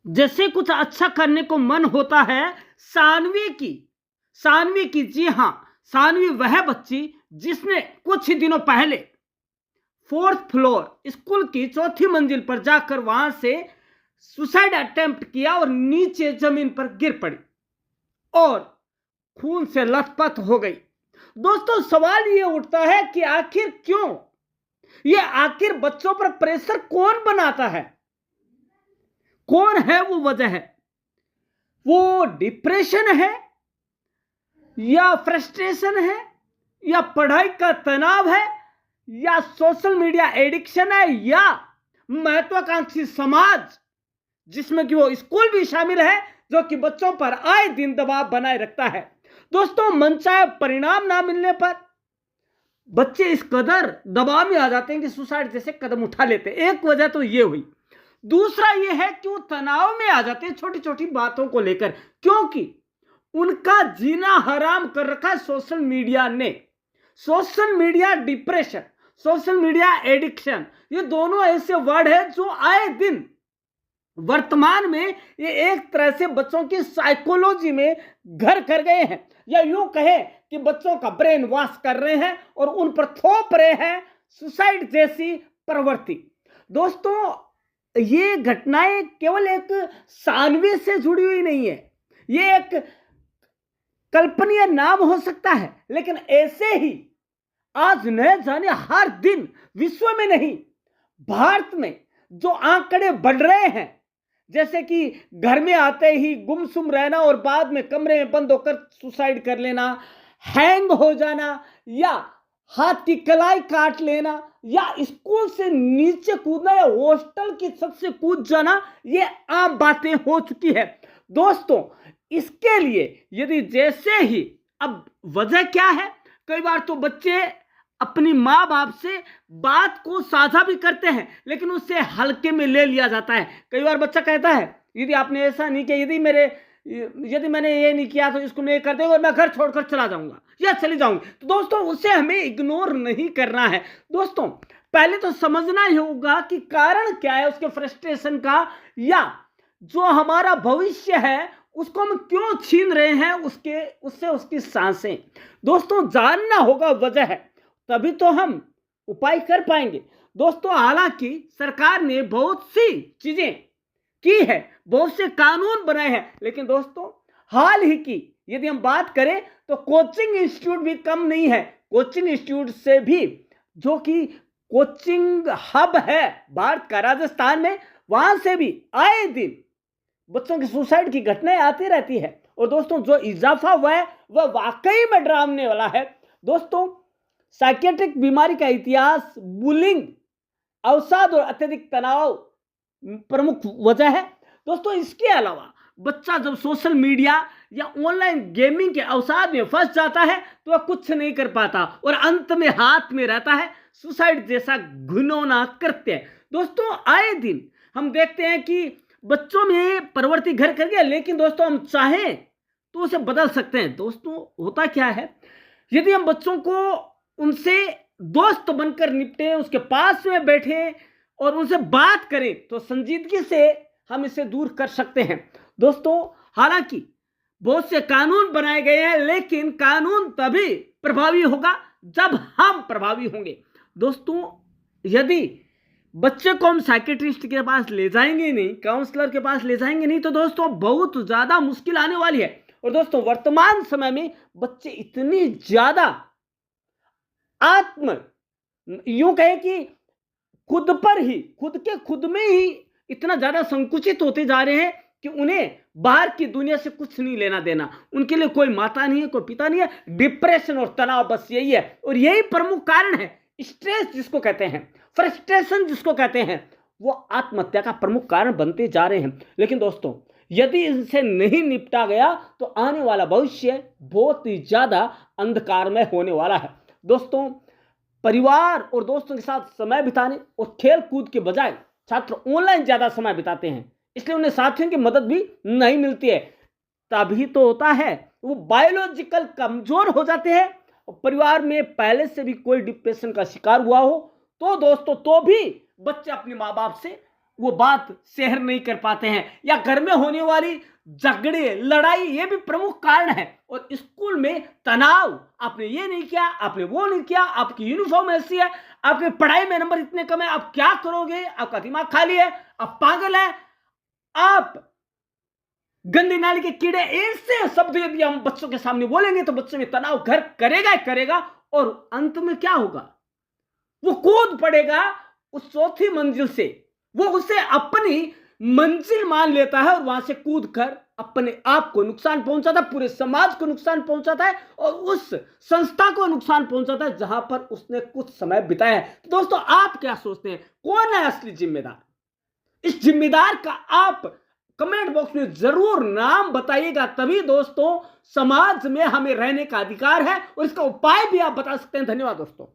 जैसे कुछ अच्छा करने को मन होता है। सानवी की जी हां, सानवी वह बच्ची जिसने कुछ ही दिनों पहले 4th फ्लोर स्कूल की 4थी मंजिल पर जाकर वहां से सुसाइड अटेम्प्ट किया और नीचे जमीन पर गिर पड़ी और खून से लथपथ हो गई। दोस्तों, सवाल यह उठता है कि आखिर क्यों, ये आखिर बच्चों पर प्रेशर कौन बनाता है? कौन है वो वजह है? वो डिप्रेशन है या फ्रस्ट्रेशन है या पढ़ाई का तनाव है या सोशल मीडिया एडिक्शन है या महत्वाकांक्षी समाज जिसमें कि वो स्कूल भी शामिल है जो कि बच्चों पर आए दिन दबाव बनाए रखता है। दोस्तों, मनचाहे परिणाम ना मिलने पर बच्चे इस कदर दबाव में आ जाते हैं कि सुसाइड जैसे कदम उठा लेते हैं। एक वजह तो ये हुई। दूसरा ये है कि वो तनाव में आ जाते हैं छोटी छोटी बातों को लेकर, क्योंकि उनका जीना हराम कर रखा है सोशल मीडिया ने। Social media depression, social media addiction, ये दोनों ऐसे वर्ड है जो आए दिन वर्तमान में ये एक तरह से बच्चों की साइकोलॉजी में घर कर गए हैं, या यूं कहे कि बच्चों का ब्रेन वॉश कर रहे हैं और उन पर थोप रहे हैं सुसाइड जैसी प्रवृत्ति। दोस्तों, ये घटनाएं केवल एक सानवी से जुड़ी हुई नहीं है, ये एक कल्पनीय नाम हो सकता है, लेकिन ऐसे ही आज न जाने हर दिन विश्व में नहीं भारत में जो आंकड़े बढ़ रहे हैं, जैसे कि घर में आते ही गुमसुम रहना और बाद में कमरे में बंद होकर सुसाइड कर लेना, हैंग हो जाना या हाथ की कलाई काट लेना या स्कूल से नीचे कूदना या हॉस्टल की छत से कूद जाना, ये आम बातें हो चुकी है। दोस्तों, इसके लिए यदि जैसे ही, अब वजह क्या है, कई बार तो बच्चे अपनी माँ बाप से बात को साझा भी करते हैं लेकिन उससे हल्के में ले लिया जाता है। कई बार बच्चा कहता है यदि आपने ऐसा नहीं किया, यदि मैंने ये नहीं किया तो इसको नहीं कर देंगे और मैं घर छोड़कर चला जाऊंगा या चली जाऊंगी। तो दोस्तों, उसे हमें इग्नोर नहीं करना है। दोस्तों, पहले तो समझना ही होगा कि कारण क्या है उसके फ्रस्ट्रेशन का, या जो हमारा भविष्य है उसको हम क्यों छीन रहे हैं उससे उसकी सांसें। दोस्तों, जानना होगा वजह है, तभी तो हम उपाय कर पाएंगे। दोस्तों, हालांकि सरकार ने बहुत सी चीजें की है, बहुत से कानून बनाए हैं, लेकिन दोस्तों हाल ही की यदि हम बात करें तो कोचिंग इंस्टीट्यूट भी कम नहीं है। कोचिंग इंस्टीट्यूट से भी, जो कि कोचिंग हब है भारत का राजस्थान में, वहां से भी आए दिन बच्चों की सुसाइड की घटनाएं आती रहती है। और दोस्तों, जो इजाफा हुआ है वह वाकई में डरावने वाला है। दोस्तों, साइकेट्रिक बीमारी का इतिहास, बुलिंग, अवसाद और अत्यधिक तनाव प्रमुख वजह है। दोस्तों, इसके अलावा बच्चा जब सोशल मीडिया या ऑनलाइन गेमिंग के अवसाद में फंस जाता है तो वह कुछ नहीं कर पाता और अंत में हाथ में रहता है सुसाइड जैसा घिनौना कृत्य। दोस्तों, आए दिन हम देखते हैं कि बच्चों में प्रवृत्ति घर कर गया, लेकिन दोस्तों हम चाहें तो उसे बदल सकते हैं। दोस्तों, होता क्या है, यदि हम बच्चों को उनसे दोस्त बनकर निपटें, उसके पास में बैठें और उनसे बात करें तो संजीदगी से हम इसे दूर कर सकते हैं। दोस्तों, हालांकि बहुत से कानून बनाए गए हैं, लेकिन कानून तभी प्रभावी होगा जब हम प्रभावी होंगे। दोस्तों, यदि बच्चे को हम साइकेट्रिस्ट के पास ले जाएंगे नहीं, काउंसलर के पास ले जाएंगे नहीं, तो दोस्तों बहुत ज्यादा मुश्किल आने वाली है। और दोस्तों, वर्तमान समय में बच्चे इतनी ज्यादा यूं कहे कि खुद में ही इतना ज्यादा संकुचित होते जा रहे हैं कि उन्हें बाहर की दुनिया से कुछ नहीं लेना देना। उनके लिए कोई माता नहीं है, कोई पिता नहीं है, डिप्रेशन और तनाव बस यही है। और यही प्रमुख कारण है। स्ट्रेस जिसको कहते हैं, फ्रस्ट्रेशन जिसको कहते हैं, वो आत्महत्या का प्रमुख कारण बनते जा रहे हैं। लेकिन दोस्तों, यदि इनसे नहीं निपटा गया तो आने वाला भविष्य बहुत ही ज्यादा अंधकारमय होने वाला है। दोस्तों, परिवार और दोस्तों के साथ समय बिताने और खेल कूद के बजाय छात्र ऑनलाइन ज्यादा समय बिताते हैं, इसलिए उन्हें साथियों की मदद भी नहीं मिलती है। तभी तो होता है वो बायोलॉजिकल कमजोर हो जाते हैं। और परिवार में पहले से भी कोई डिप्रेशन का शिकार हुआ हो तो दोस्तों, तो भी बच्चे अपने माँ बाप से वो बात शेयर नहीं कर पाते हैं, या घर में होने वाली झगड़े लड़ाई ये भी प्रमुख कारण है। और स्कूल में तनाव, आपने ये नहीं किया, आपने वो नहीं किया, आपकी यूनिफॉर्म ऐसी है, आपके पढ़ाई में नंबर इतने कम है, आप क्या करोगे, आपका दिमाग खाली है, आप पागल है, आप गंदे नाली के कीड़े, ऐसे शब्द यदि हम बच्चों के सामने बोलेंगे तो बच्चों में तनाव घर करेगा ही करेगा। और अंत में क्या होगा, वो कूद पड़ेगा उस चौथी मंजिल से, वो उसे अपनी मंजिल मान लेता है और वहां से कूद कर अपने आप को नुकसान पहुंचाता है, पूरे समाज को नुकसान पहुंचाता है और उस संस्था को नुकसान पहुंचाता है जहां पर उसने कुछ समय बिताया है। तो दोस्तों, आप क्या सोचते हैं, कौन है असली जिम्मेदार? इस जिम्मेदार का आप कमेंट बॉक्स में जरूर नाम बताइएगा, तभी दोस्तों समाज में हमें रहने का अधिकार है और इसका उपाय भी आप बता सकते हैं। धन्यवाद दोस्तों।